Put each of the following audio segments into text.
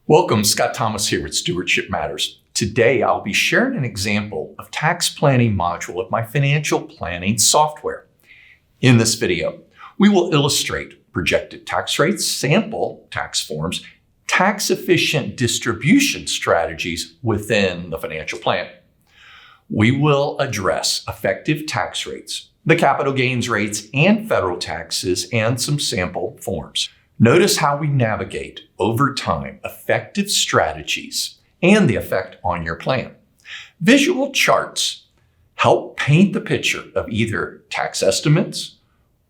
Welcome, Scott Thomas here with Stewardship Matters. Today, I'll be sharing an example of tax planning module of my financial planning software. In this video, we will illustrate projected tax rates, sample tax forms, tax-efficient distribution strategies within the financial plan. We will address effective tax rates, the capital gains rates, and federal taxes, and some sample forms. Notice how we navigate over time effective strategies and the effect on your plan. Visual charts help paint the picture of either tax estimates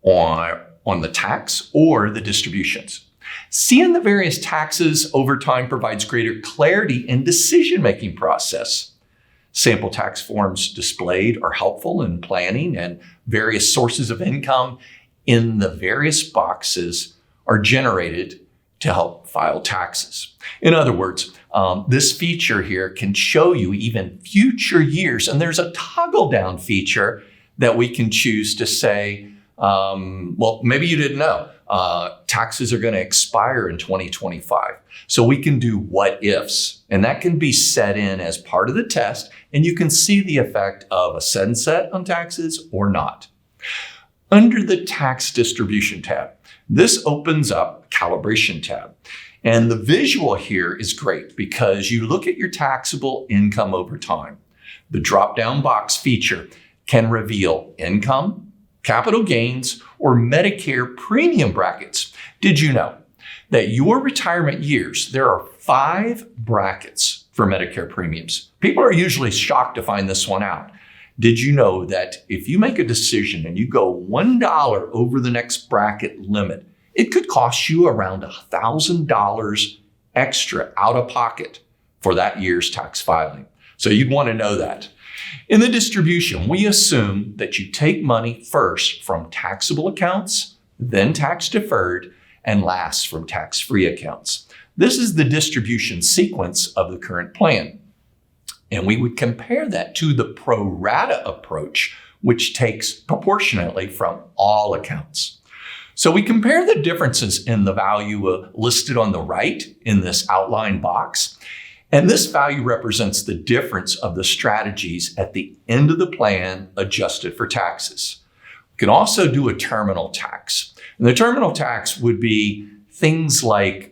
on the tax or the distributions. Seeing the various taxes over time provides greater clarity in decision-making process. Sample tax forms displayed are helpful in planning, and various sources of income in the various boxes are generated to help file taxes. In other words, this feature here can show you even future years, and there's a toggle down feature that we can choose to say, well, maybe you didn't know, taxes are going to expire in 2025. So we can do what ifs, and that can be set in as part of the test, and you can see the effect of a sunset on taxes or not. Under the tax distribution tab, this opens up calibration tab. And the visual here is great because you look at your taxable income over time. The drop-down box feature can reveal income, capital gains, or Medicare premium brackets. Did you know that your retirement years, there are 5 brackets for Medicare premiums? People are usually shocked to find this one out. Did you know that if you make a decision and you go $1 over the next bracket limit, it could cost you around $1,000 extra out of pocket for that year's tax filing? So you'd want to know that. In the distribution, we assume that you take money first from taxable accounts, then tax deferred, and last from tax-free accounts. This is the distribution sequence of the current plan. And we would compare that to the pro rata approach, which takes proportionately from all accounts. So we compare the differences in the value listed on the right in this outline box. And this value represents the difference of the strategies at the end of the plan adjusted for taxes. We can also do a terminal tax. And the terminal tax would be things like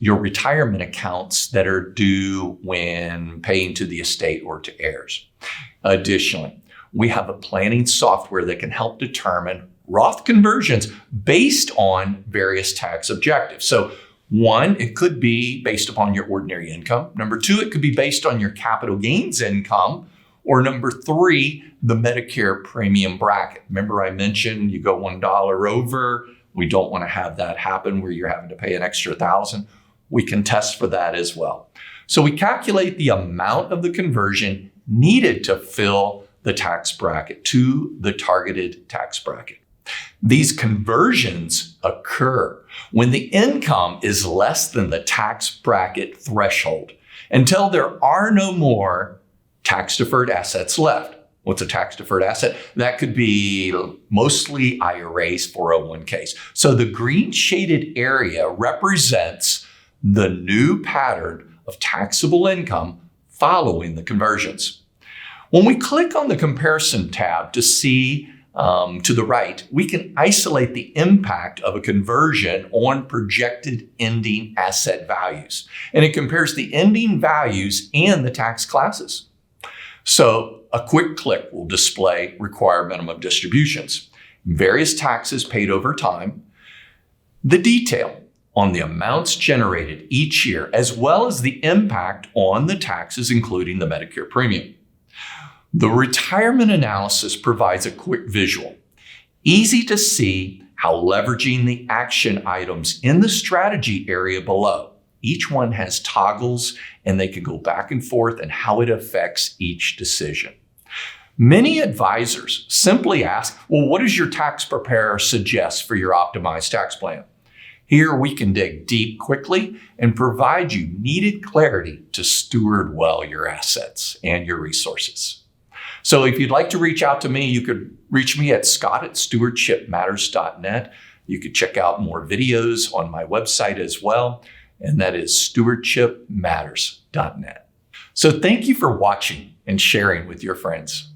your retirement accounts that are due when paying to the estate or to heirs. Additionally, we have a planning software that can help determine Roth conversions based on various tax objectives. So 1, it could be based upon your ordinary income. Number 2, it could be based on your capital gains income. Or number 3, the Medicare premium bracket. Remember I mentioned you go $1 over. We don't want to have that happen where you're having to pay an extra $1,000. We can test for that as well. So we calculate the amount of the conversion needed to fill the tax bracket to the targeted tax bracket. These conversions occur when the income is less than the tax bracket threshold until there are no more tax-deferred assets left. What's a tax-deferred asset? That could be mostly IRAs, 401ks. So the green shaded area represents the new pattern of taxable income following the conversions. When we click on the comparison tab to see to the right, we can isolate the impact of a conversion on projected ending asset values. And it compares the ending values and the tax classes. So a quick click will display required minimum distributions, various taxes paid over time, the detail on the amounts generated each year, as well as the impact on the taxes, including the Medicare premium. The retirement analysis provides a quick visual. Easy to see how leveraging the action items in the strategy area below. Each one has toggles and they can go back and forth and how it affects each decision. Many advisors simply ask, well, what does your tax preparer suggest for your optimized tax plan? Here we can dig deep quickly and provide you needed clarity to steward well your assets and your resources. So if you'd like to reach out to me, you could reach me at scott@stewardshipmatters.net. You could check out more videos on my website as well. and that is stewardshipmatters.net. So thank you for watching and sharing with your friends.